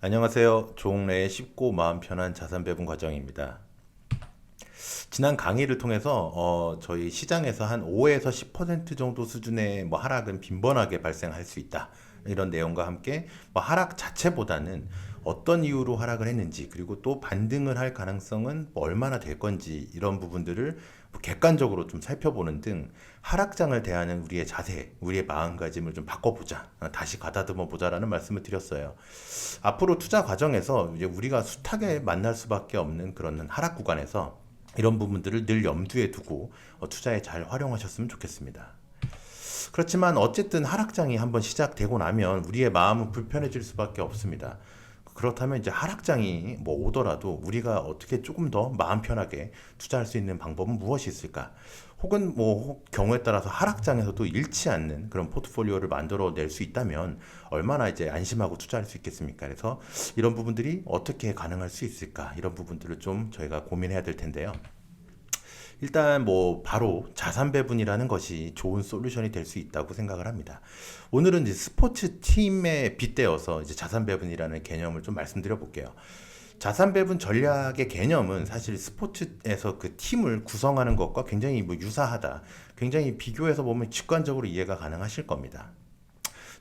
안녕하세요. 조홍래의 쉽고 마음 편한 자산 배분 과정입니다. 지난 강의를 통해서 저희 시장에서 한 5에서 10% 정도 수준의 하락은 빈번하게 발생할 수 있다. 이런 내용과 함께 하락 자체보다는 어떤 이유로 하락을 했는지, 그리고 또 반등을 할 가능성은 얼마나 될 건지, 이런 부분들을 객관적으로 좀 살펴보는 등 하락장을 대하는 우리의 자세, 우리의 마음가짐을 좀 바꿔보자, 다시 가다듬어 보자라는 말씀을 드렸어요. 앞으로 투자 과정에서 이제 우리가 숱하게 만날 수밖에 없는 그런 하락 구간에서 이런 부분들을 늘 염두에 두고 투자에 잘 활용하셨으면 좋겠습니다. 그렇지만 어쨌든 하락장이 한번 시작되고 나면 우리의 마음은 불편해질 수밖에 없습니다. 그렇다면 이제 하락장이 오더라도 우리가 어떻게 조금 더 마음 편하게 투자할 수 있는 방법은 무엇이 있을까? 혹은 경우에 따라서 하락장에서도 잃지 않는 그런 포트폴리오를 만들어 낼 수 있다면 얼마나 이제 안심하고 투자할 수 있겠습니까? 그래서 이런 부분들이 어떻게 가능할 수 있을까? 이런 부분들을 좀 저희가 고민해야 될 텐데요. 일단 바로 자산 배분이라는 것이 좋은 솔루션이 될 수 있다고 생각을 합니다. 오늘은 이제 스포츠 팀에 빗대어서 이제 자산 배분이라는 개념을 좀 말씀드려 볼게요. 자산 배분 전략의 개념은 사실 스포츠에서 그 팀을 구성하는 것과 굉장히 유사하다. 굉장히 비교해서 보면 직관적으로 이해가 가능하실 겁니다.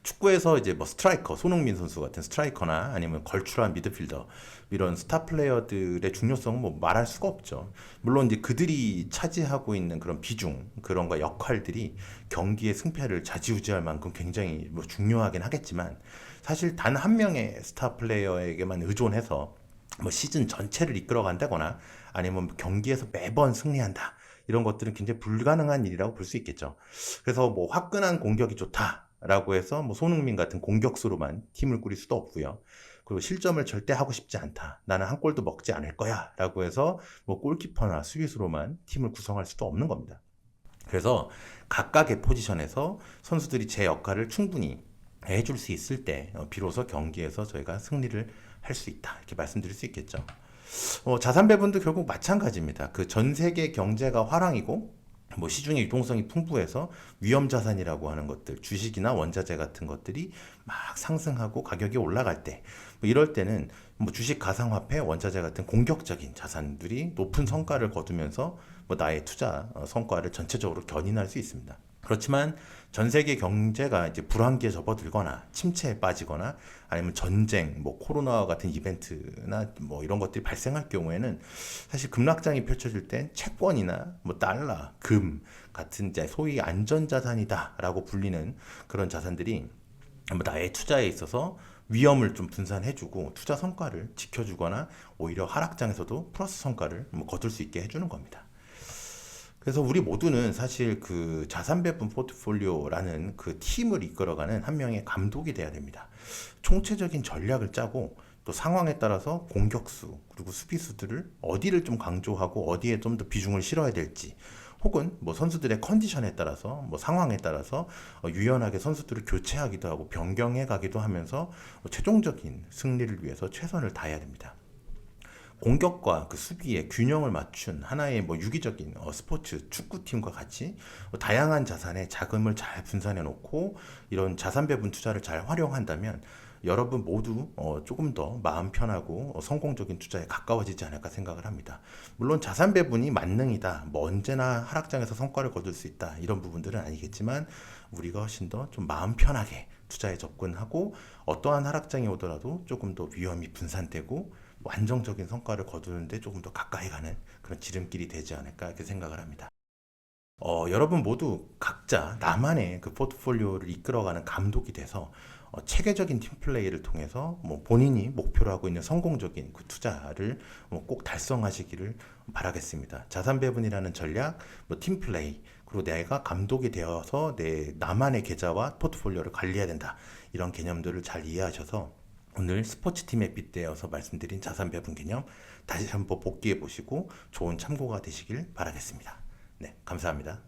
축구에서 이제 스트라이커, 손흥민 선수 같은 스트라이커나 아니면 걸출한 미드필더, 이런 스타 플레이어들의 중요성은 말할 수가 없죠. 물론 이제 그들이 차지하고 있는 그런 비중, 그런 거 역할들이 경기의 승패를 좌지우지할 만큼 굉장히 중요하긴 하겠지만, 사실 단 한 명의 스타 플레이어에게만 의존해서 시즌 전체를 이끌어 간다거나 아니면 경기에서 매번 승리한다, 이런 것들은 굉장히 불가능한 일이라고 볼 수 있겠죠. 그래서 화끈한 공격이 좋다라고 해서 손흥민 같은 공격수로만 팀을 꾸릴 수도 없고요. 그리고 실점을 절대 하고 싶지 않다, 나는 한 골도 먹지 않을 거야 라고 해서 골키퍼나 수비수로만 팀을 구성할 수도 없는 겁니다. 그래서 각각의 포지션에서 선수들이 제 역할을 충분히 해줄 수 있을 때 비로소 경기에서 저희가 승리를 할 수 있다, 이렇게 말씀드릴 수 있겠죠. 자산 배분도 결국 마찬가지입니다. 그 전 세계 경제가 화랑이고 시중의 유동성이 풍부해서 위험 자산이라고 하는 것들, 주식이나 원자재 같은 것들이 막 상승하고 가격이 올라갈 때, 이럴 때는 주식, 가상화폐, 원자재 같은 공격적인 자산들이 높은 성과를 거두면서 나의 투자 성과를 전체적으로 견인할 수 있습니다. 그렇지만 전 세계 경제가 이제 불황기에 접어들거나 침체에 빠지거나 아니면 전쟁, 코로나와 같은 이벤트나 이런 것들이 발생할 경우에는 사실 급락장이 펼쳐질 땐 채권이나 달러, 금 같은 이제 소위 안전자산이다라고 불리는 그런 자산들이 나의 투자에 있어서 위험을 좀 분산해주고 투자 성과를 지켜주거나 오히려 하락장에서도 플러스 성과를 거둘 수 있게 해주는 겁니다. 그래서 우리 모두는 사실 그 자산 배분 포트폴리오라는 그 팀을 이끌어가는 한 명의 감독이 돼야 됩니다. 총체적인 전략을 짜고 또 상황에 따라서 공격수 그리고 수비수들을 어디를 좀 강조하고 어디에 좀 더 비중을 실어야 될지, 혹은 선수들의 컨디션에 따라서 상황에 따라서 유연하게 선수들을 교체하기도 하고 변경해 가기도 하면서 최종적인 승리를 위해서 최선을 다해야 됩니다. 공격과 그 수비의 균형을 맞춘 하나의 유기적인 스포츠 축구팀과 같이 다양한 자산에 자금을 잘 분산해 놓고 이런 자산 배분 투자를 잘 활용한다면 여러분 모두 조금 더 마음 편하고 성공적인 투자에 가까워지지 않을까 생각을 합니다. 물론 자산 배분이 만능이다, 언제나 하락장에서 성과를 거둘 수 있다, 이런 부분들은 아니겠지만 우리가 훨씬 더 좀 마음 편하게 투자에 접근하고 어떠한 하락장이 오더라도 조금 더 위험이 분산되고 안정적인 성과를 거두는데 조금 더 가까이 가는 그런 지름길이 되지 않을까, 이렇게 생각을 합니다. 여러분 모두 각자 나만의 그 포트폴리오를 이끌어가는 감독이 돼서 체계적인 팀플레이를 통해서 본인이 목표로 하고 있는 성공적인 그 투자를 꼭 달성하시기를 바라겠습니다. 자산 배분이라는 전략, 팀플레이, 그리고 내가 감독이 되어서 나만의 계좌와 포트폴리오를 관리해야 된다, 이런 개념들을 잘 이해하셔서 오늘 스포츠팀에 빗대어서 말씀드린 자산 배분 개념 다시 한번 복기해 보시고 좋은 참고가 되시길 바라겠습니다. 네, 감사합니다.